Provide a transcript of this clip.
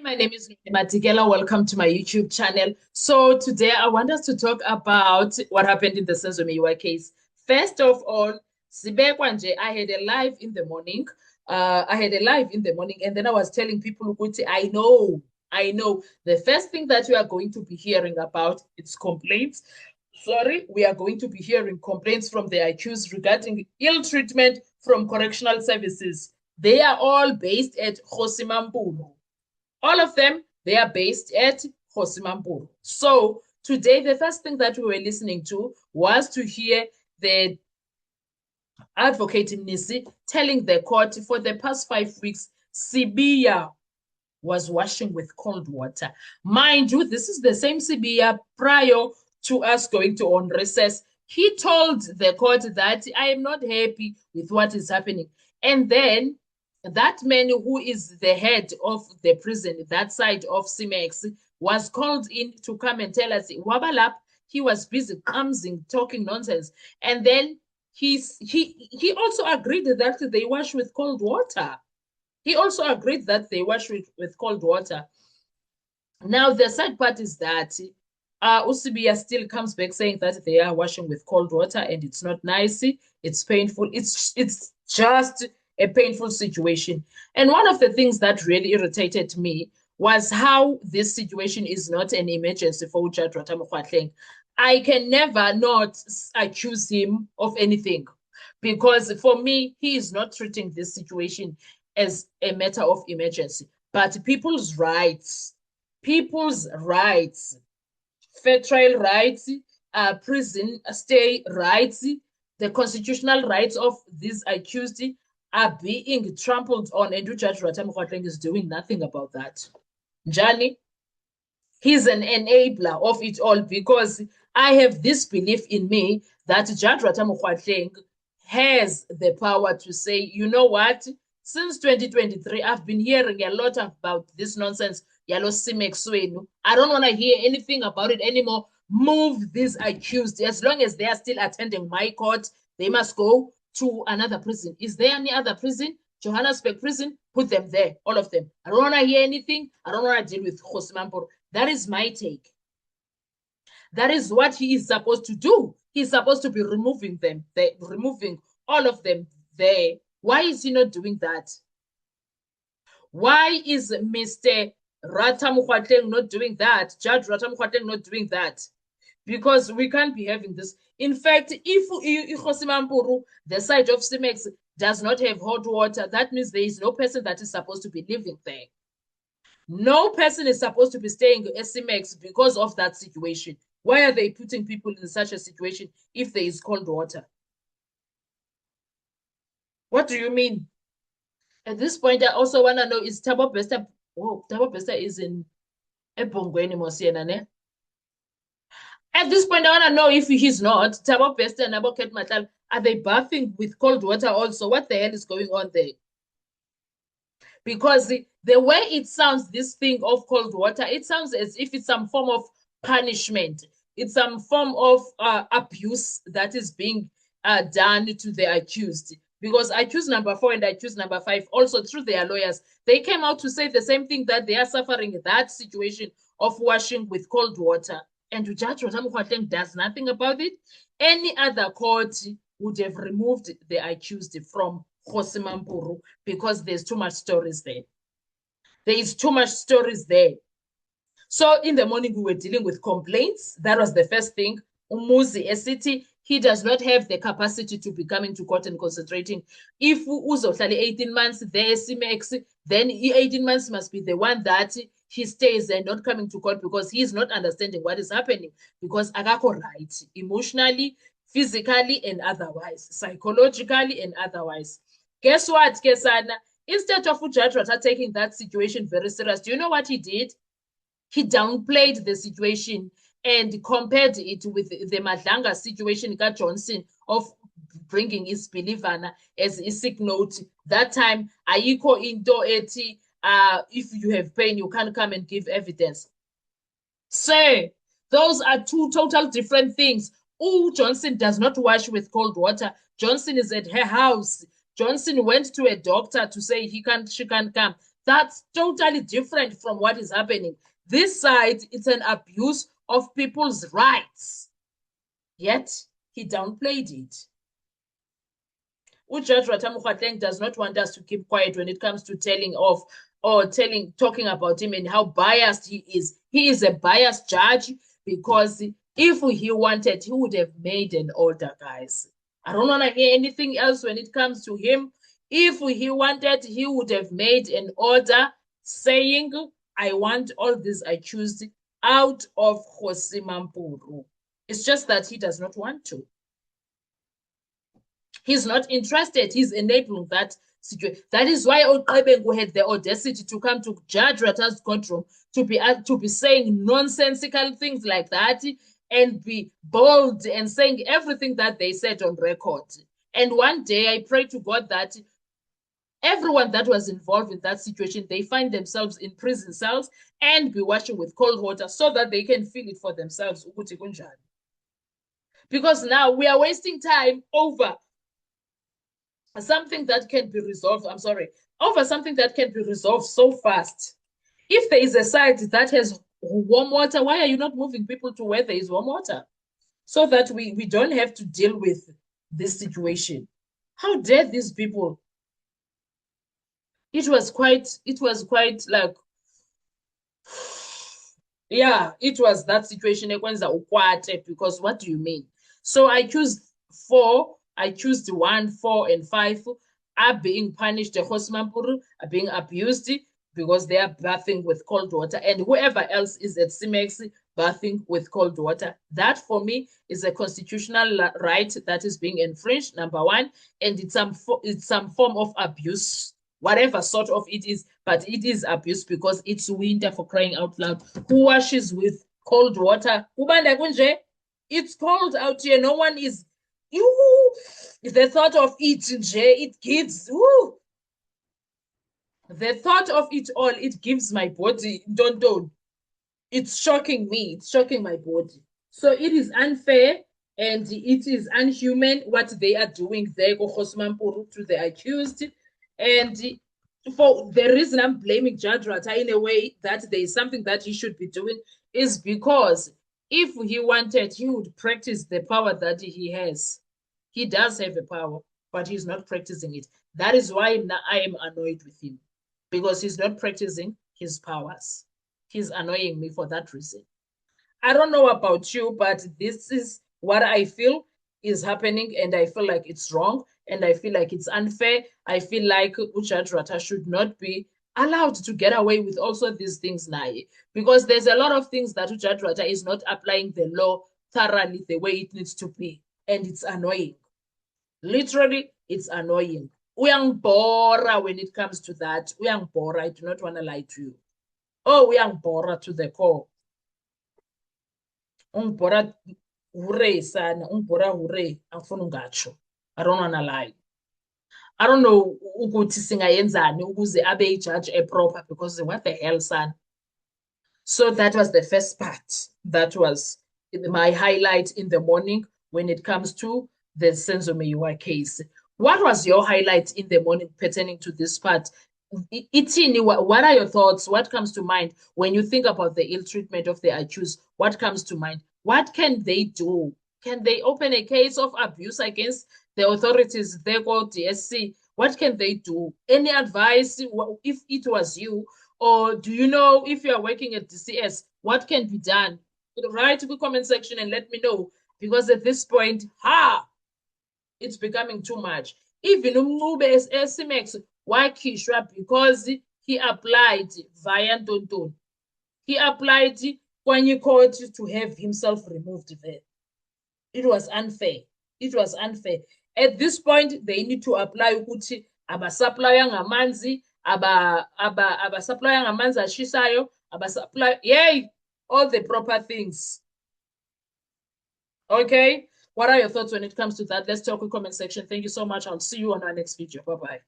my name is Matikela. Welcome to my YouTube channel. So today I want us to talk about what happened in the Senzomiwa case. First of all, Sibekwa nje, I had a live in the morning. And then I was telling people, I know. The first thing that we are going to be hearing about is complaints. Sorry, we are going to be hearing complaints from the accused regarding ill treatment from correctional services. They are all based at Kgosi Mampuru. All of them, they are based at Kgosi Mampuru. So today, the first thing that we were listening to was to hear the advocate Mnisi telling the court for the past 5 weeks, Sibiya was washing with cold water. Mind you, this is the same Sibiya prior to us going to on recess. He told the court that I am not happy with what is happening. And then that man who is the head of the prison, that side of CIMEX, was called in to come and tell us, Wabalap, he was busy talking nonsense. And then he also agreed that they wash with cold water. He also agreed that they wash with cold water. Now, the sad part is that Usibiya still comes back saying that they are washing with cold water and it's not nice. It's painful. It's just a painful situation. And one of the things that really irritated me was how this situation is not an emergency for Judge Rwatha. I can never not accuse him of anything because for me, he is not treating this situation as a matter of emergency, but people's rights, fair trial rights, prison stay rights, the constitutional rights of these accused are being trampled on, and Judge Rwatha is doing nothing about that. Njani, he's an enabler of it all because I have this belief in me that Judge Rwatha has the power to say, you know what? Since 2023, I've been hearing a lot about this nonsense. I don't want to hear anything about it anymore. Move these accused. As long as they are still attending my court, they must go to another prison. Is there any other prison? Johannesburg prison? Put them there, all of them. I don't want to hear anything. I don't want to deal with Kgosi Mampuru. That is my take. That is what he is supposed to do. He's supposed to be removing them, removing all of them there. Why is he not doing that? Why is Mr. Rwatha Mokgoatleng not doing that? Judge Rwatha Mokgoatleng not doing that? Because we can't be having this. In fact, if Kgosi Mampuru, the side of CIMEX, does not have hot water, that means there is no person that is supposed to be living there. No person is supposed to be staying at CIMEX because of that situation. Why are they putting people in such a situation if there is cold water? What do you mean? At this point, I also want to know, is Thabo Bester, Thabo Bester is in Ebongweni Mosiena, ne? At this point, I want to know if he's not. Thabo Bester and Aboket Matlala, are they bathing with cold water also? What the hell is going on there? Because the way it sounds, this thing of cold water, it sounds as if it's some form of punishment. It's some form of abuse that is being done to the accused. Because accused number 4 and accused number 5, also through their lawyers, they came out to say the same thing, that they are suffering that situation of washing with cold water. And Judge Rwatha Mokgoatleng does nothing about it. Any other court would have removed the accused from Kgosi Mampuru because there's too much stories there. There is too much stories there. So in the morning, we were dealing with complaints. That was the first thing. Umuzi, a city, he does not have the capacity to be coming to court and concentrating. If uzohlale 18 months there, CIMEX, then 18 months must be the one that he stays and not coming to court because he is not understanding what is happening. Because akakho right, emotionally, physically, and otherwise, psychologically, and otherwise. Guess what, Kesana? Instead of Judge Rwatha taking that situation very serious, do you know what he did? He downplayed the situation and compared it with the Madlanga situation, Johnson, of bringing his Believana as a sick note. That time, Aiko into eti, if you have pain, you can't come and give evidence. Sir, those are two total different things. Oh, Johnson does not wash with cold water. Johnson is at her house. Johnson went to a doctor to say she can't come. That's totally different from what is happening. This side, it's an abuse of people's rights. Yet, he downplayed it. Ujudge Ratamukhateng does not want us to keep quiet when it comes to telling of or talking about him and how biased he is. He is a biased judge because if he wanted, he would have made an order, guys. I don't want to hear anything else when it comes to him. If he wanted, he would have made an order saying, I want all these accused out of Kgosi Mampuru. It's just that he does not want to. He's not interested. He's enabling that situation. That is why Oqebengu had the audacity to come to Judge Rata's courtroom to be saying nonsensical things like that and be bold and saying everything that they said on record. And one day I pray to God that everyone that was involved in that situation, they find themselves in prison cells and be washing with cold water so that they can feel it for themselves. Because now we are wasting time over something that can be resolved, over something that can be resolved so fast. If there is a site that has warm water, why are you not moving people to where there is warm water? So that we don't have to deal with this situation. How dare these people? It was quite like, yeah, it was that situation. Because what do you mean? So I choose 4. I choose the 1, 4, and 5 are being punished. The Kgosi Mampuru are being abused because they are bathing with cold water, and whoever else is at CIMEX bathing with cold water. That for me is a constitutional right that is being infringed, number 1, and it's some form of abuse, whatever sort of it is, but it is abuse because it's winter, for crying out loud. Who washes with cold water? It's cold out here. No one is. The thought of it gives. The thought of it all, it gives my body. Don't. It's shocking me. It's shocking my body. So it is unfair and it is unhuman what they are doing there, Kgosi Mampuru, to the accused. And for the reason I'm blaming Judge Rata in a way that there is something that he should be doing is because if he wanted, he would practice the power that he has. He does have a power, but he's not practicing it. That is why I am annoyed with him, because he's not practicing his powers. He's annoying me for that reason. I don't know about you, but this is what I feel is happening, and I feel like it's wrong, and I feel like it's unfair. I feel like Judge Rata should not be allowed to get away with also these things now, because there's a lot of things that Judge Rata is not applying the law thoroughly the way it needs to be, and it's annoying. Literally, it's annoying. Uyangibora when it comes to that. Uyangibora. I do not want to lie to you. Oh, uyangibora to the core. Ungibora hure sana. Ungibora hure. Angifuna ungatsho. I don't want to lie. I don't know ukuthi singayenzani ukuze abe judge proper, because what the hell, son? So that was the first part. That was my highlight in the morning when it comes to the Senzo Meyiwa case. What was your highlight in the morning pertaining to this part? Itini, what are your thoughts? What comes to mind when you think about the ill treatment of the accused? What comes to mind? What can they do? Can they open a case of abuse against the authorities? They go DSC. What can they do? Any advice if it was you? Or do you know, if you are working at DCS, what can be done? Write to the comment section and let me know. Because at this point, it's becoming too much. Even Umncube CIMEX wakhishwa because he applied via Ntonton. He applied Kwanyi Court to have himself removed there. It was unfair. It was unfair. At this point, they need to apply ukuthi abasupplya ngamanzi, abasupplya ngamanzi ashisayo, abasupply, yay, all the proper things. Okay? What are your thoughts when it comes to that? Let's talk in the comment section. Thank you so much. I'll see you on our next video. Bye-bye.